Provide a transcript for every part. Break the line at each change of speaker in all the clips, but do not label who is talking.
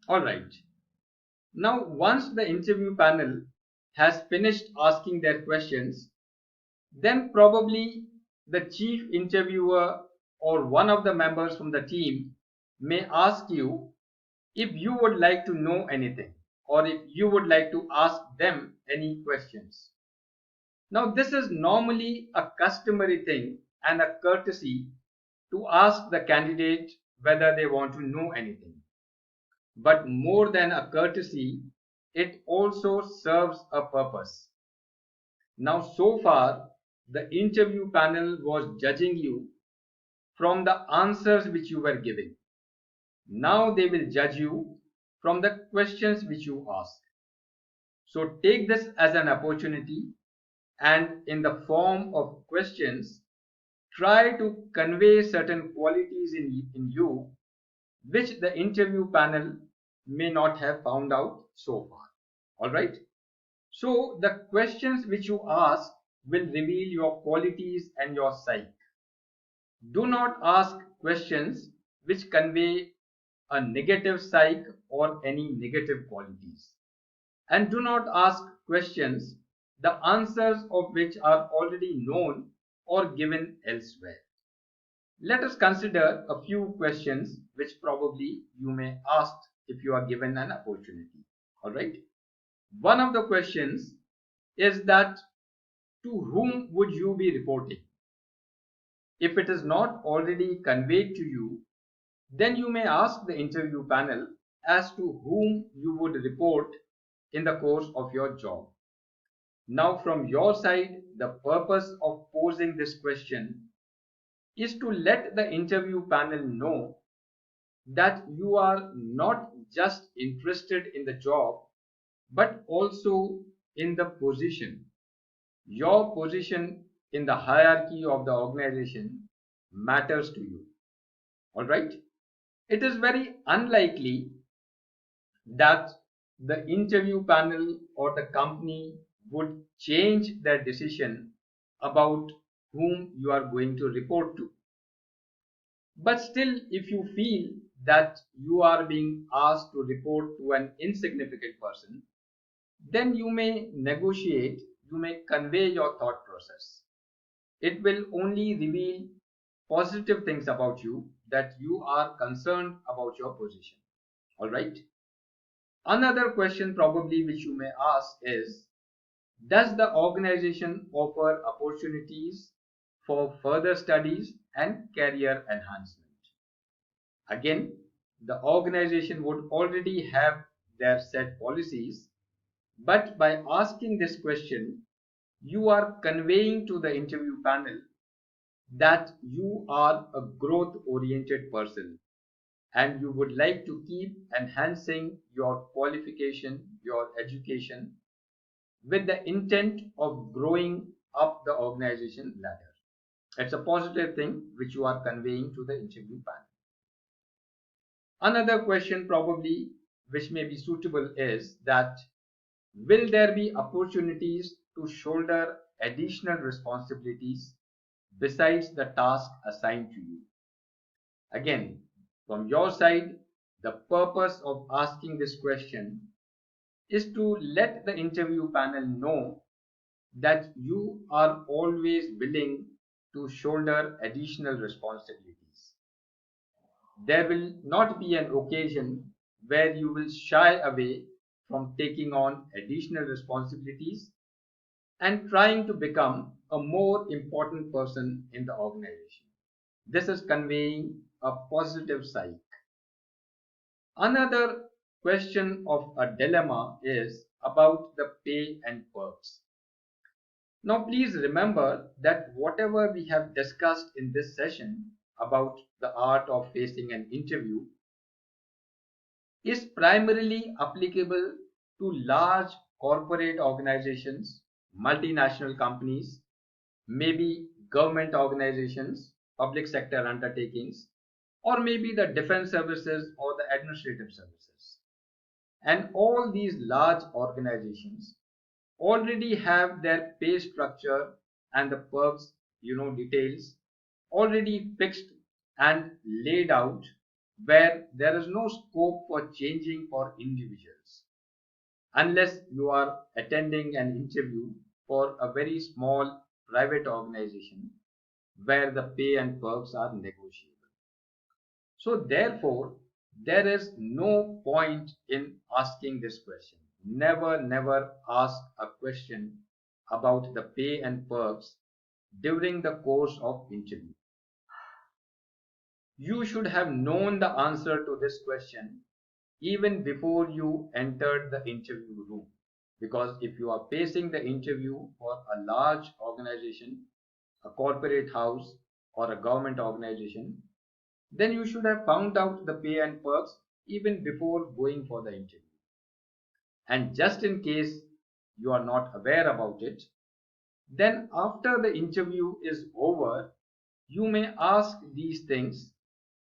Alright. Now, once the interview panel has finished asking their questions, then probably the chief interviewer or one of the members from the team may ask you if you would like to know anything or if you would like to ask them any questions. Now, this is normally a customary thing and a courtesy to ask the candidate whether they want to know anything. But more than a courtesy, it also serves a purpose. Now, so far, the interview panel was judging you from the answers which you were giving. Now they will judge you from the questions which you ask. So take this as an opportunity and in the form of questions, try to convey certain qualities in you which the interview panel may not have found out so far. Alright? So the questions which you ask will reveal your qualities and your psyche. Do not ask questions which convey a negative psyche or any negative qualities. And do not ask questions the answers of which are already known or given elsewhere. Let us consider a few questions which probably you may ask if you are given an opportunity. Alright. One of the questions is that to whom would you be reporting? If it is not already conveyed to you, then you may ask the interview panel as to whom you would report in the course of your job. Now, from your side, the purpose of posing this question is to let the interview panel know that you are not just interested in the job but also in the position. Your position in the hierarchy of the organization matters to you. Alright? It is very unlikely that the interview panel or the company would change their decision about whom you are going to report to. But still, if you feel that you are being asked to report to an insignificant person, then you may negotiate, you may convey your thought process. It will only reveal positive things about you, that you are concerned about your position. Alright? Another question probably which you may ask is, does the organization offer opportunities for further studies and career enhancement? Again, the organization would already have their set policies, but by asking this question, you are conveying to the interview panel that you are a growth oriented person and you would like to keep enhancing your qualification, your education with the intent of growing up the organization ladder. It's a positive thing which you are conveying to the interview panel. Another question probably which may be suitable is that will there be opportunities to shoulder additional responsibilities besides the task assigned to you? Again, from your side, the purpose of asking this question is to let the interview panel know that you are always willing to shoulder additional responsibilities. There will not be an occasion where you will shy away from taking on additional responsibilities and trying to become a more important person in the organization. This is conveying a positive psyche. Another question of a dilemma is about the pay and perks. Now, please remember that whatever we have discussed in this session about the art of facing an interview is primarily applicable to large corporate organizations, multinational companies, maybe government organizations, public sector undertakings, or maybe the defense services or the administrative services. And all these large organizations already have their pay structure and the perks, details already fixed and laid out where there is no scope for changing for individuals unless you are attending an interview for a very small private organization where the pay and perks are negotiable. So therefore, there is no point in asking this question. Never ask a question about the pay and perks during the course of interview. You should have known the answer to this question even before you entered the interview room. Because if you are facing the interview for a large organization, a corporate house, or a government organization, then you should have found out the pay and perks even before going for the interview. And just in case you are not aware about it, then after the interview is over, you may ask these things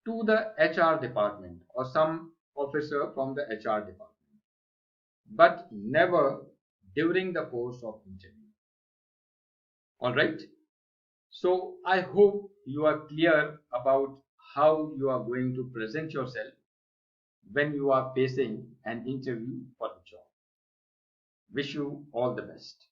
to the HR department or some officer from the HR department, but never during the course of interview. All right. So I hope you are clear about how you are going to present yourself when you are facing an interview for the job. Wish you all the best.